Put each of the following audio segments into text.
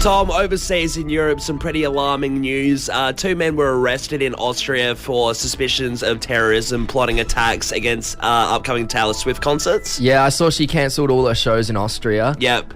Tom, overseas in Europe, some pretty alarming news. Two men were arrested in Austria for suspicions of terrorism, plotting attacks against upcoming Taylor Swift concerts. Yeah, I saw she cancelled all her shows in Austria. Yep.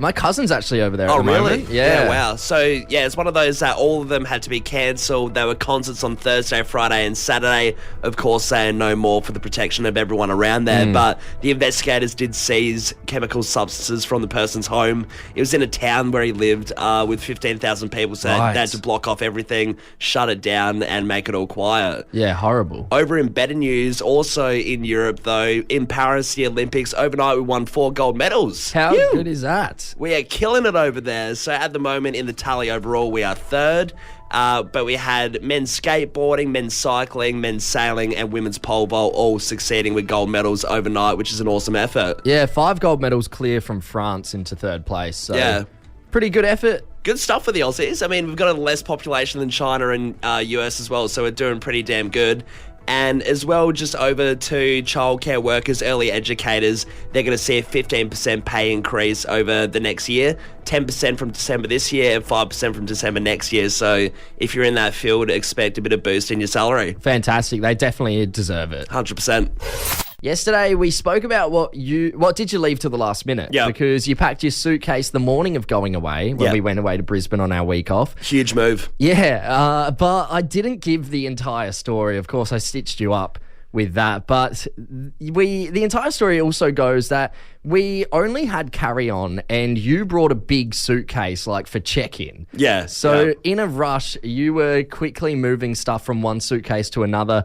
My cousin's actually over there. Oh, at the really? moment. Yeah. Wow. So, yeah, it's one of those that all of them had to be cancelled. There were concerts on Thursday, Friday, and Saturday. Of course, saying no more for the protection of everyone around there. But the investigators did seize chemical substances from the person's home. It was in a town where he lived with 15,000 people, so they had to block off everything, shut it down, and make it all quiet. Yeah, horrible. Over in better news, also in Europe, though, in Paris, the Olympics, overnight we won 4 gold medals. How good is that? We are killing it over there. So at the moment in the tally overall, we are third. But we had men's skateboarding, men's cycling, men's sailing, and women's pole vault all succeeding with gold medals overnight, which is an awesome effort. Yeah, 5 gold medals clear from France into third place. So yeah. Pretty good effort. Good stuff for the Aussies. I mean, we've got a less population than China and US as well, so we're doing pretty damn good. And as well, just over to childcare workers, early educators, they're going to see a 15% pay increase over the next year, 10% from December this year and 5% from December next year. So if you're in that field, expect a bit of boost in your salary. Fantastic. They definitely deserve it. 100%. Yesterday, we spoke about what did you leave to the last minute? Yeah. Because you packed your suitcase the morning of going away when we went away to Brisbane on our week off. Huge move. Yeah, but I didn't give the entire story. Of course, I stitched you up with that. But the entire story also goes that we only had carry-on and you brought a big suitcase like for check-in. Yeah. So in a rush, you were quickly moving stuff from one suitcase to another.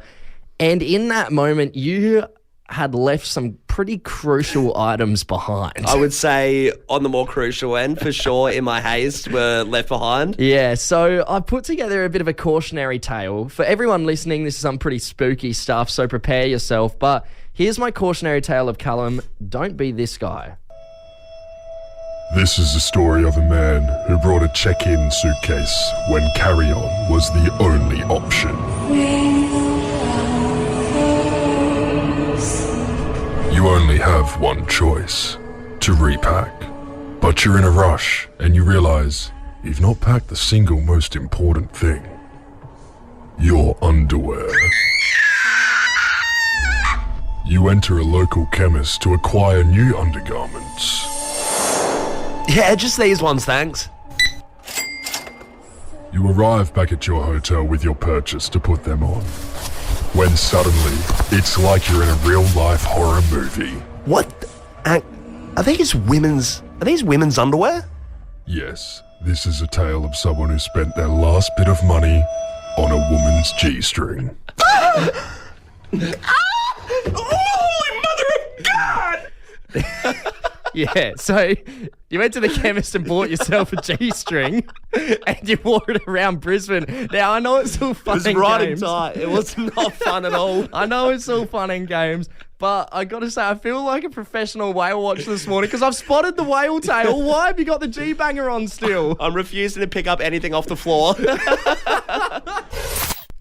And in that moment, you had left some pretty crucial items behind. I would say on the more crucial end, for sure, in my haste, were left behind. Yeah, so I put together a bit of a cautionary tale. For everyone listening, this is some pretty spooky stuff, so prepare yourself. But here's my cautionary tale of Callum. Don't be this guy. This is the story of a man who brought a check-in suitcase when carry-on was the only option. You only have one choice, to repack. But you're in a rush and you realise you've not packed the single most important thing. Your underwear. You enter a local chemist to acquire new undergarments. Yeah, just these ones, thanks. You arrive back at your hotel with your purchase to put them on. When suddenly, it's like you're in a real-life horror movie. What? Are these women's underwear? Yes, this is a tale of someone who spent their last bit of money on a woman's G-string. Holy mother of God! Yeah, so you went to the chemist and bought yourself a G-string and you wore it around Brisbane. Now, I know it's all fun and games. It was right and tight. It was not fun at all. I know it's all fun and games, but I got to say, I feel like a professional whale watcher this morning because I've spotted the whale tail. Why have you got the G-banger on still? I'm refusing to pick up anything off the floor.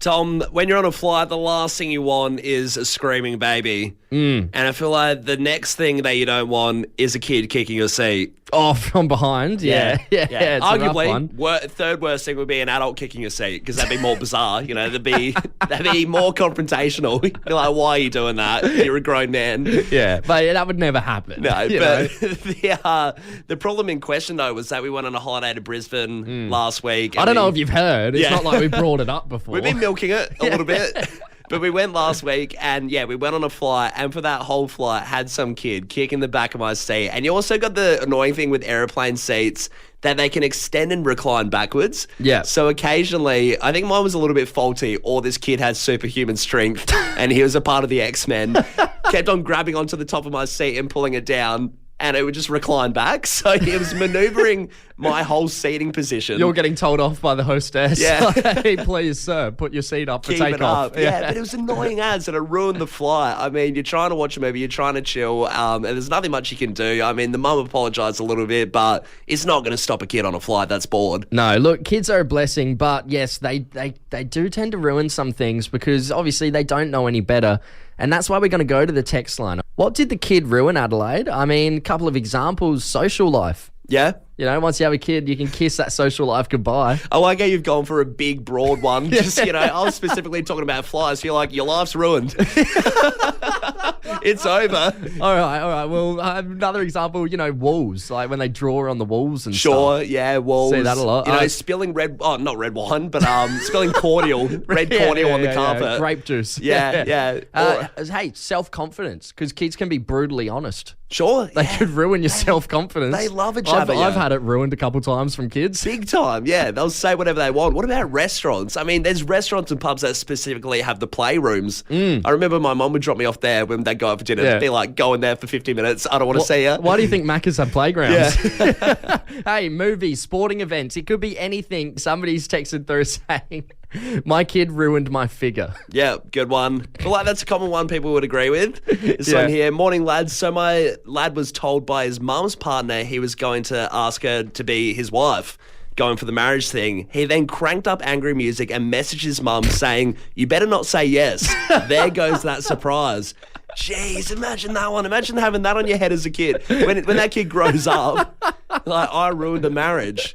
Tom, when you're on a flight, the last thing you want is a screaming baby. And I feel like the next thing that you don't want is a kid kicking your seat. Oh, from behind? Yeah. It's arguably, third worst thing would be an adult kicking your seat because that'd be more bizarre. You know, that'd be more confrontational. You'd be like, why are you doing that? You're a grown man. Yeah, but that would never happen. No, but the problem in question, though, was that we went on a holiday to Brisbane last week. I don't know if you've heard. It's not like we brought it up before. We've been milking it a little bit. But we went last week and, we went on a flight and for that whole flight had some kid kick in the back of my seat. And you also got the annoying thing with airplane seats that they can extend and recline backwards. Yeah. So occasionally, I think mine was a little bit faulty or this kid had superhuman strength and he was a part of the X-Men, kept on grabbing onto the top of my seat and pulling it down. And it would just recline back. So it was manoeuvring my whole seating position. You're getting told off by the hostess. Yeah. Hey, please, sir, put your seat up for Keep it takeoff. up. Yeah, but it was annoying as and it ruined the flight. I mean, you're trying to watch a movie, you're trying to chill, and there's nothing much you can do. I mean, the mum apologised a little bit, but it's not going to stop a kid on a flight that's bored. No, look, kids are a blessing, but yes, they do tend to ruin some things because obviously they don't know any better. And that's why we're going to go to the text line. What did the kid ruin, Adelaide? I mean, a couple of examples, social life. Yeah, You know, once you have a kid, you can kiss that social life goodbye. I like how you've gone for a big, broad one. Just, I was specifically talking about flies. You're like, your life's ruined. It's over. All right. Well, another example, walls, like when they draw on the walls and Sure, stuff. yeah, walls. See that a lot. Spilling not red wine, but spilling cordial, red cordial on the carpet. Yeah. Grape juice. Yeah. Hey, self-confidence, because kids can be brutally honest. Sure. They could ruin your self-confidence. They love a jab at you. I've had it ruined a couple times from kids. Big time, yeah. They'll say whatever they want. What about restaurants? I mean, there's restaurants and pubs that specifically have the playrooms. I remember my mum would drop me off there when they'd go out for dinner. Yeah. Be like, go in there for 50 minutes. I don't want to see you. Why do you think Macca's have playgrounds? Yeah. Hey, movies, sporting events. It could be anything. Somebody's texted through saying, my kid ruined my figure. Yeah, good one. Well, that's a common one people would agree with. This one here, morning lads. So my lad was told by his mum's partner he was going to ask her to be his wife, going for the marriage thing. He then cranked up angry music and messaged his mum saying, you better not say yes. There goes that surprise. Jeez, imagine that one. Imagine having that on your head as a kid. When that kid grows up, like, I ruined a marriage.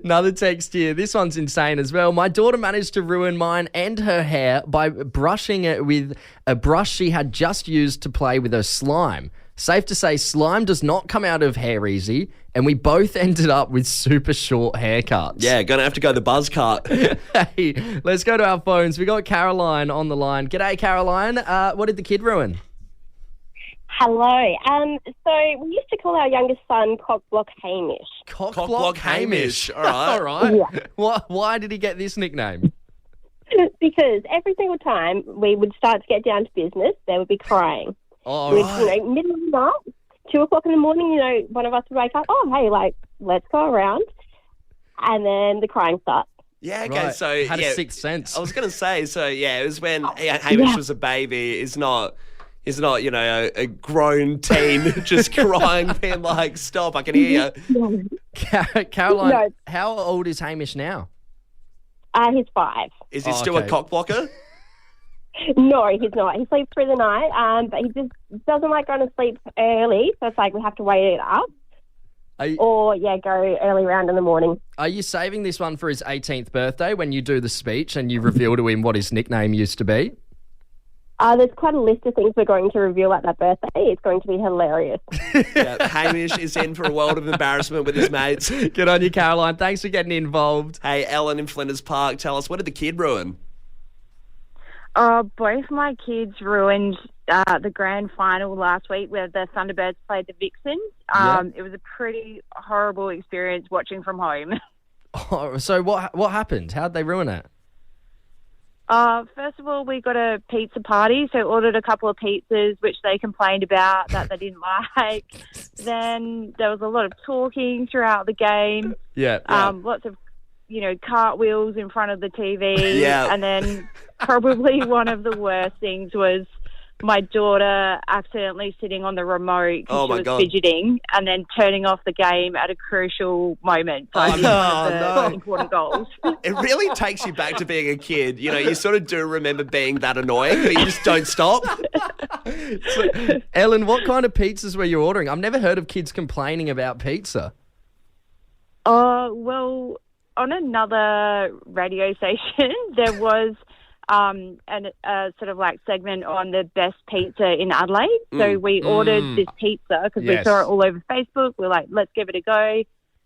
Another text here. This one's insane as well. My daughter managed to ruin mine and her hair by brushing it with a brush she had just used to play with her slime. Safe to say, slime does not come out of hair easy, and we both ended up with super short haircuts. Yeah, gonna have to go the buzz cut. Hey, let's go to our phones. We got Caroline on the line. G'day, Caroline. What did the kid ruin? Hello. So we used to call our youngest son Cockblock Hamish. Cockblock Hamish. All right. All right. Yeah. Why did he get this nickname? Because every single time we would start to get down to business, there would be crying. Oh, With, middle of the night, 2 o'clock in the morning, one of us would wake up, let's go around. And then the crying starts. Yeah, okay, right. so... Had a sixth sense. I was going to say, it was when Hamish was a baby. He's not, a grown teen just crying, being like, stop, I can hear you. Caroline, No. how old is Hamish now? He's 5. Is he still a cock blocker? No, he's not. He sleeps through the night, but he just doesn't like going to sleep early, so it's like we have to wait it up. Go early round in the morning. Are you saving this one for his 18th birthday when you do the speech and you reveal to him what his nickname used to be? There's quite a list of things we're going to reveal at that birthday. It's going to be hilarious. Yeah, Hamish is in for a world of embarrassment with his mates. Good on you, Caroline. Thanks for getting involved. Hey, Ellen in Flinders Park, tell us, what did the kid ruin? Both my kids ruined the grand final last week where the Thunderbirds played the Vixens. It was a pretty horrible experience watching from home. Oh, so what happened? How'd they ruin it? First of all, we got a pizza party, so ordered a couple of pizzas, which they complained about that they didn't like. Then there was a lot of talking throughout the game. Yeah. Lots of, cartwheels in front of the TV. Yeah. And then probably one of the worst things was my daughter accidentally sitting on the remote because she was fidgeting and then turning off the game at a crucial moment. So one of the important goals. It really takes you back to being a kid. You sort of do remember being that annoying, but you just don't stop. So, Ellen, what kind of pizzas were you ordering? I've never heard of kids complaining about pizza. Well, on another radio station, there was a sort of like segment on the best pizza in Adelaide. So we ordered this pizza because we saw it all over Facebook. We're like, let's give it a go.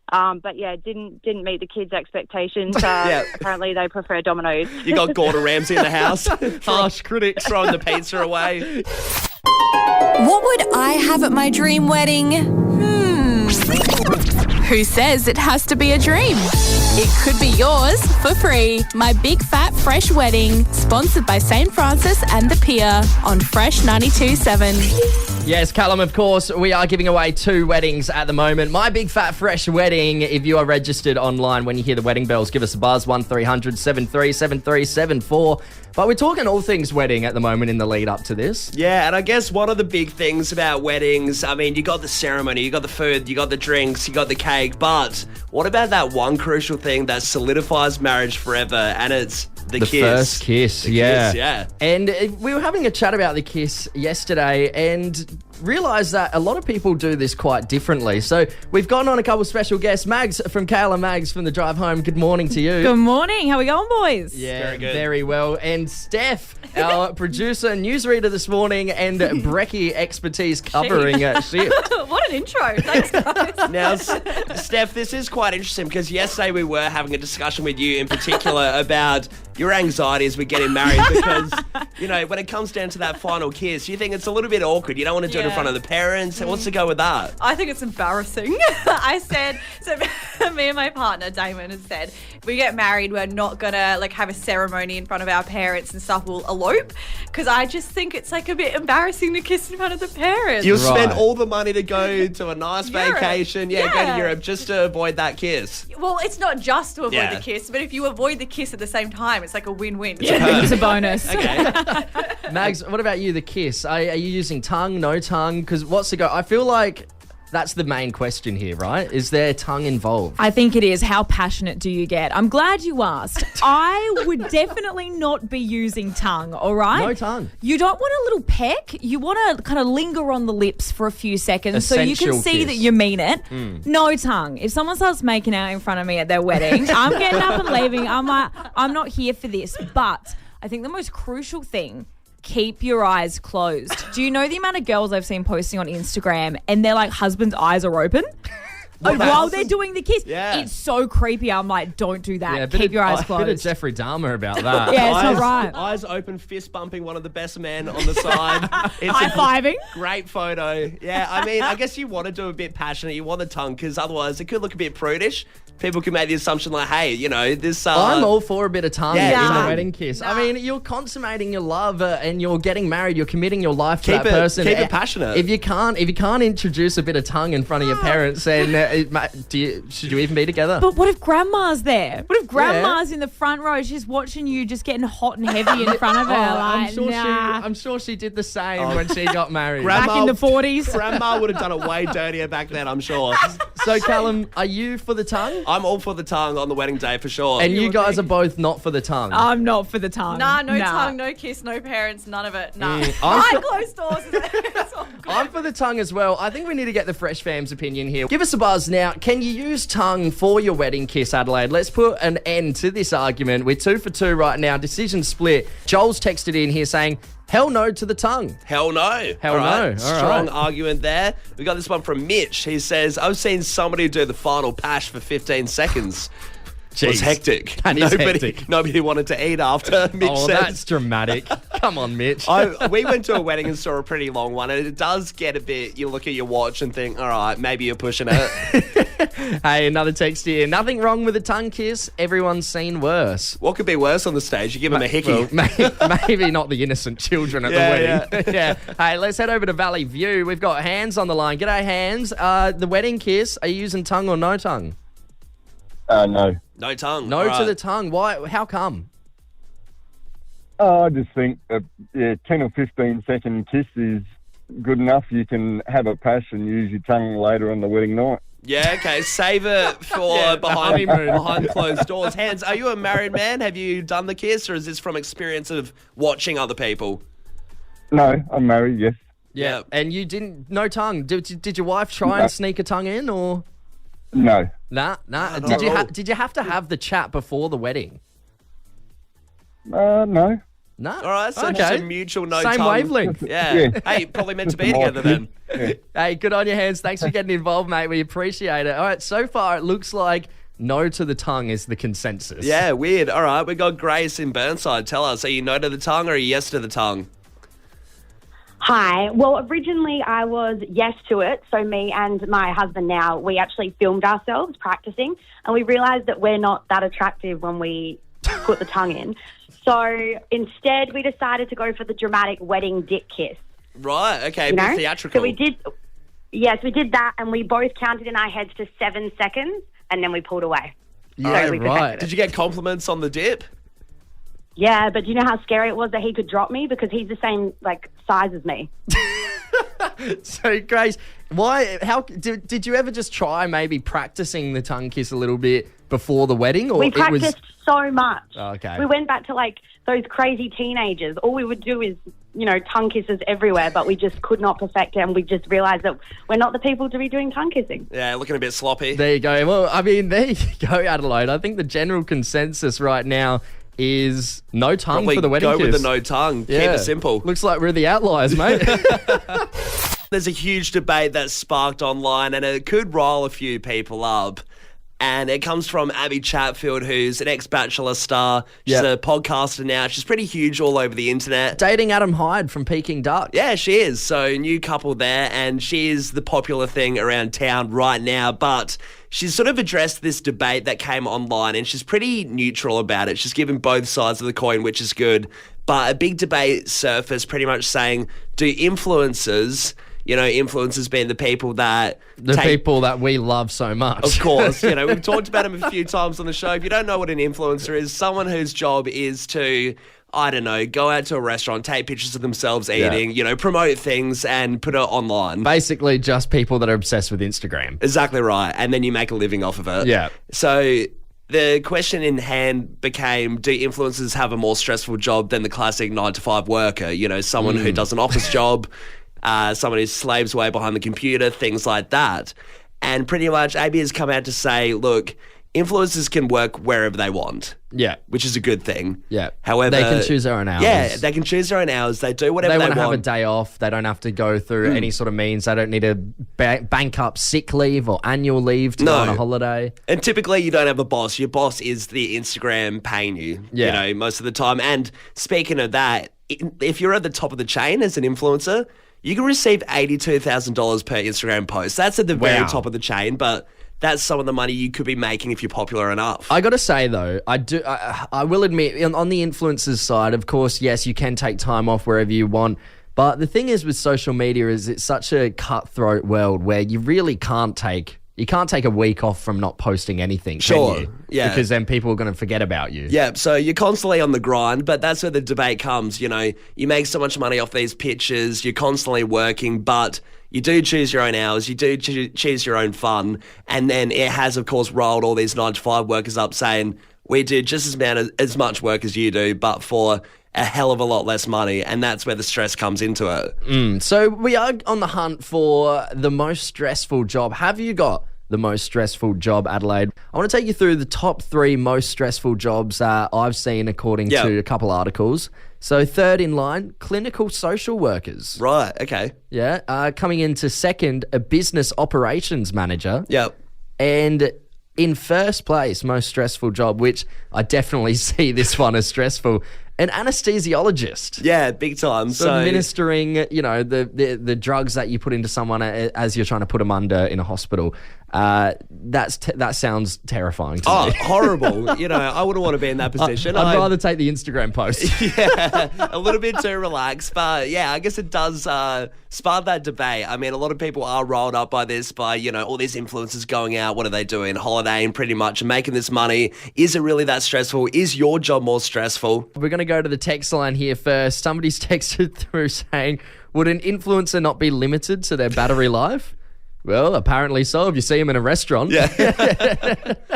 But didn't meet the kids' expectations. Apparently they prefer Domino's. You got Gordon Ramsay in the house. Harsh critics. Throwing the pizza away. What would I have at my dream wedding? Who says it has to be a dream? It could be yours for free. My Big Fat Fresh Wedding, sponsored by St. Francis and the Pier on Fresh 92.7. Yes, Callum, of course, we are giving away 2 weddings at the moment. My Big Fat Fresh Wedding, if you are registered online, when you hear the wedding bells, give us a buzz, 1300 737374. But we're talking all things wedding at the moment in the lead up to this. Yeah, and I guess one of the big things about weddings, I mean, you got the ceremony, you got the food, you got the drinks, you got the cake, but what about that one crucial thing that solidifies marriage forever, and it's the kiss. First kiss, The yeah. kiss, yeah. And we were having a chat about the kiss yesterday, and realised that a lot of people do this quite differently. So we've gotten on a couple of special guests. Mags from Callum, Mags from the drive home. Good morning to you. Good morning. How we going, boys? Yeah, Very good. very well. And Steph, our producer, newsreader this morning, and brekkie expertise covering Skit. What an intro. Thanks, guys. Now, Steph, this is quite interesting because yesterday we were having a discussion with you in particular about your anxieties with getting married because, you know, when it comes down to that final kiss, you think it's a little bit awkward. You don't want to do it in front of the parents. What's to go with that? I think it's embarrassing. I said, so me and my partner, Damon, has said, if we get married, we're not going to like have a ceremony in front of our parents and stuff. We'll elope because I just think it's like a bit embarrassing to kiss in front of the parents. You'll spend all the money to go to a nice vacation. Go to Yeah. Europe just to avoid that kiss. Well, it's not just to avoid Yeah. the kiss, but if you avoid the kiss at the same time, it's like a win-win. It's a bonus. Okay. Mags, what about you, the kiss? Are you using tongue, no tongue? Because what's the go? I feel like that's the main question here, right? Is there tongue involved? I think it is. How passionate do you get? I'm glad you asked. I would definitely not be using tongue, all right? No tongue. You don't want a little peck. You want to kind of linger on the lips for a few seconds so you can Essential see kiss. that you mean it. No tongue. If someone starts making out in front of me at their wedding, I'm getting up and leaving. I'm like, I'm not here for this. But I think the most crucial thing, keep your eyes closed. Do you know the amount of girls I've seen posting on Instagram and their like husband's eyes are open? While they're doing the kiss. Yeah. It's so creepy. I'm like, don't do that. Keep your eyes A bit of closed. Jeffrey Dahmer about that. Yeah, it's not right. Eyes open, fist bumping one of the best men on the side. It's a High-fiving. great photo. Yeah, I mean, I guess you want to do a bit passionate. You want the tongue because otherwise it could look a bit prudish. People could make the assumption like, hey, you know, this... I'm all for a bit of tongue Yeah, in the nah. wedding kiss. I mean, you're consummating your love and you're getting married. You're committing your life to Keep that it- person. keep it passionate. If you can't introduce a bit of tongue in front of your parents, then should you even be together? But what if grandma's there? What if grandma's in the front row? She's watching you just getting hot and heavy in front of her. Like, I'm sure she did the same when she got married. Grandma- back in the 40s. Grandma would have done it way dirtier back then, I'm sure. So, Callum, are you for the tongue? I'm all for the tongue on the wedding day for sure. And you guys are both not for the tongue. I'm not for the tongue. Nah, no tongue, no kiss, no parents, none of it. Nah. I'm Behind for- closed doors. It's all good. I'm for the tongue as well. I think we need to get the Fresh Fam's opinion here. Give us a buzz now. Can you use tongue for your wedding kiss, Adelaide? Let's put an end to this argument. We're 2 for 2 right now. Decision split. Joel's texted in here saying, hell no to the tongue. Hell no. Hell All right. no. All Strong right. argument there. We got this one from Mitch. He says, I've seen somebody do the final pash for 15 seconds. It was Jeez. hectic. That is hectic. Nobody wanted to eat after, Mitch Oh, says. that's dramatic. Come on, Mitch. We went to a wedding and saw a pretty long one, and it does get a bit, you look at your watch and think, all right, maybe you're pushing it. Hey, another text here. Nothing wrong with a tongue kiss. Everyone's seen worse. What could be worse on the stage? You give them a hickey. Well, maybe not the innocent children at Yeah, the wedding. Yeah. Hey, let's head over to Valley View. We've got Hands on the line. G'day, Hands. The wedding kiss, are you using tongue or no tongue? No. No tongue. No All to right. the tongue. Why? How come? I just think a 10 or 15 second kiss is good enough. You can have a pash and use your tongue later on the wedding night. Yeah, okay. Save it for behind closed doors. Hands, are you a married man? Have you done the kiss, or is this from experience of watching other people? No, I'm married, yes. Yeah. And you didn't, no tongue. Did your wife try No. and sneak a tongue in, or? No. Nah. not Did you at all. did you have to have the chat before the wedding? No. Nah. All right, so just a mutual no Same tongue. wavelength. Yeah. Yeah. Hey, probably meant to be together then. Yeah. Hey, good on your Hands. Thanks for getting involved, mate. We appreciate it. All right, so far it looks like no to the tongue is the consensus. Yeah, weird. All right, we got Grace in Burnside. Tell us, are you no to the tongue or are you yes to the tongue? Hi. Well, originally I was yes to it. So me and my husband now, we actually filmed ourselves practicing and we realised that we're not that attractive when we put the tongue in. So instead we decided to go for the dramatic wedding dick kiss. Right, okay, You a bit know? theatrical. So we did that and we both counted in our heads to 7 seconds and then we pulled away. Yeah, So we right. Did you get compliments on the dip? Yeah, but do you know how scary it was that he could drop me because he's the same size as me. So, Grace, how did you ever just try maybe practicing the tongue kiss a little bit before the wedding? Or We practiced so much. Okay. We went back to like those crazy teenagers. All we would do is, tongue kisses everywhere, but we just could not perfect it, and we just realised that we're not the people to be doing tongue kissing. Yeah, looking a bit sloppy. There you go. Well, I mean, there you go, Adelaide. I think the general consensus right now is no tongue Probably for the wedding go kiss. with the no tongue. Keep it simple. Looks like we're the outliers, mate. There's a huge debate that's sparked online, and it could rile a few people up. And it comes from Abby Chatfield, who's an ex-Bachelor star. She's a podcaster now. She's pretty huge all over the internet. Dating Adam Hyde from Peking Duck. Yeah, she is. So, new couple there, and she is the popular thing around town right now. But she's sort of addressed this debate that came online, and she's pretty neutral about it. She's given both sides of the coin, which is good. But a big debate surfaced pretty much saying, do influencers... influencers being the people that... people that we love so much. Of course. We've talked about them a few times on the show. If you don't know what an influencer is, someone whose job is to, I don't know, go out to a restaurant, take pictures of themselves eating, promote things and put it online. Basically just people that are obsessed with Instagram. Exactly right. And then you make a living off of it. Yeah. So... the question in hand became, do influencers have a more stressful job than the classic 9-to-5 worker? Someone who does an office job... someone who slaves away behind the computer, things like that. And pretty much AB has come out to say, look, influencers can work wherever they want. Yeah. Which is a good thing. Yeah. However... they can choose their own hours. Yeah, they can choose their own hours. They do whatever they want. They want to have a day off. They don't have to go through any sort of means. They don't need to bank up sick leave or annual leave to go on a holiday. And typically you don't have a boss. Your boss is the Instagram paying you, most of the time. And speaking of that, if you're at the top of the chain as an influencer... you can receive $82,000 per Instagram post. That's at the very top of the chain, but that's some of the money you could be making if you're popular enough. I got to say, though, I will admit, on the influencers side, of course, yes, you can take time off wherever you want. But the thing is with social media is it's such a cutthroat world where you really can't take... you can't take a week off from not posting anything, can you? Yeah. Because then people are going to forget about you. Yeah, so you're constantly on the grind, but that's where the debate comes. You make so much money off these pictures, you're constantly working, but you do choose your own hours, you do choose your own fun, and then it has, of course, rolled all these 9-to-5 workers up saying, we do just as much work as you do, but for a hell of a lot less money, and that's where the stress comes into it. So we are on the hunt for the most stressful job. Have you got the most stressful job, Adelaide? I want to take you through the top 3 most stressful jobs that I've seen according to a couple articles. So third in line, clinical social workers. Right, okay. Yeah. Coming into second, a business operations manager. Yep. And in first place, most stressful job, which I definitely see this one as stressful, an anesthesiologist. Yeah, big time. So administering, the drugs that you put into someone as you're trying to put them under in a hospital. That sounds terrifying to me. Horrible. I wouldn't want to be in that position. I'd rather take the Instagram post. Yeah, a little bit too relaxed. But yeah, I guess it does spark that debate. I mean, a lot of people are rolled up by this, by, all these influencers going out. What are they doing? Holidaying pretty much and making this money. Is it really that stressful? Is your job more stressful? We're going to go to the text line here first. Somebody's texted through saying, would an influencer not be limited to their battery life? Well, apparently so, if you see him in a restaurant. Yeah.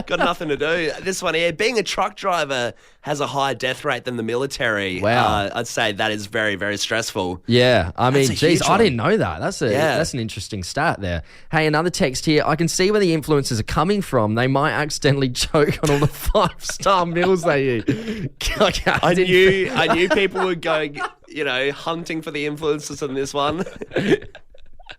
Got nothing to do. This one here, being a truck driver has a higher death rate than the military. Wow. I'd say that is very, very stressful. Yeah. I mean, geez, I one. didn't know that. That's an interesting stat there. Hey, another text here. I can see where the influencers are coming from. They might accidentally choke on all the 5-star meals they eat. I knew people were going, hunting for the influencers on this one.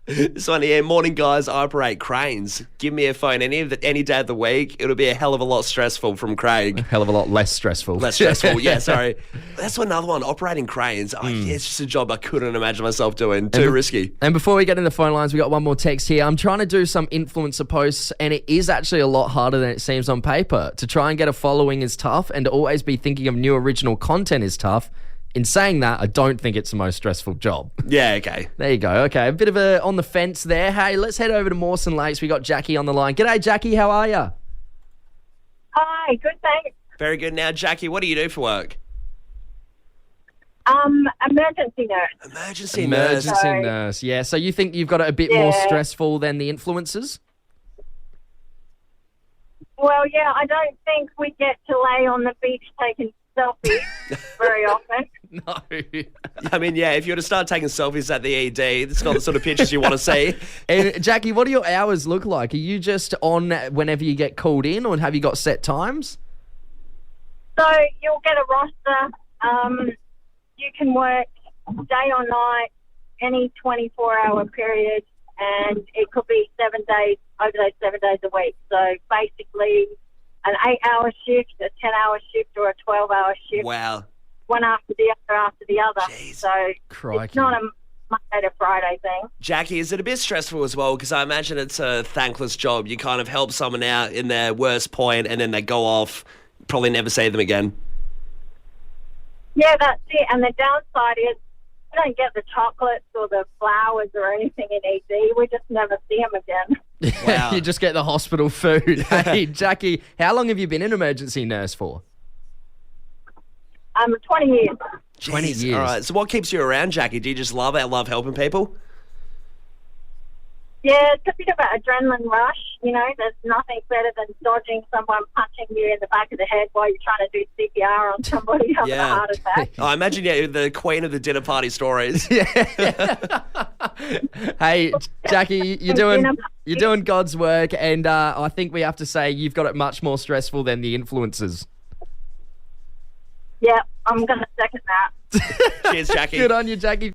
This one here, morning guys, I operate cranes. Give me a phone any day of the week. It'll be a hell of a lot stressful from Craig. A hell of a lot less stressful. Less stressful, yeah, sorry. That's another one, operating cranes. It's just a job I couldn't imagine myself doing. Too risky. And before we get in the phone lines, we got one more text here. I'm trying to do some influencer posts, and it is actually a lot harder than it seems on paper. To try and get a following is tough, and to always be thinking of new original content is tough. In saying that, I don't think it's the most stressful job. Yeah, okay. There you go. Okay, a bit of a on the fence there. Hey, let's head over to Mawson Lakes. We got Jackie on the line. G'day, Jackie. How are you? Hi, good, thanks. Very good. Now, Jackie, what do you do for work? Emergency nurse. Emergency nurse. Emergency nurse. Yeah. So you think you've got it a bit more stressful than the influencers? Well, yeah, I don't think we get to lay on the beach taking selfies very often. No. I mean, yeah, if you were to start taking selfies at the ED, it's not the sort of pictures you want to see. And Jackie, what do your hours look like? Are you just on whenever you get called in, or have you got set times? So you'll get a roster. You can work day or night, any 24-hour period, and it could be 7 days, over those 7 days a week. So basically an 8-hour shift, a 10-hour shift, or a 12-hour shift. Wow. One after the other. Jeez. So Crikey. it's not a Monday to Friday thing. Jackie, is it a bit stressful as well? Because I imagine it's a thankless job. You kind of help someone out in their worst point and then they go off, probably never see them again. Yeah, that's it. And the downside is we don't get the chocolates or the flowers or anything in ED. We just never see them again. Wow. You just get the hospital food. Hey, Jackie, how long have you been an emergency nurse for? 20 years. 20 Jeez. years. All right. So what keeps you around, Jackie? Do you just love it? Love helping people? Yeah, it's a bit of an adrenaline rush. You know, there's nothing better than dodging someone punching you in the back of the head while you're trying to do CPR on somebody having a heart attack. I imagine you're the queen of the dinner party stories. Hey, Jackie, you're doing God's work, and I think we have to say you've got it much more stressful than the influencers. Yeah, I'm going to second that. Cheers, Jackie. Good on you, Jackie.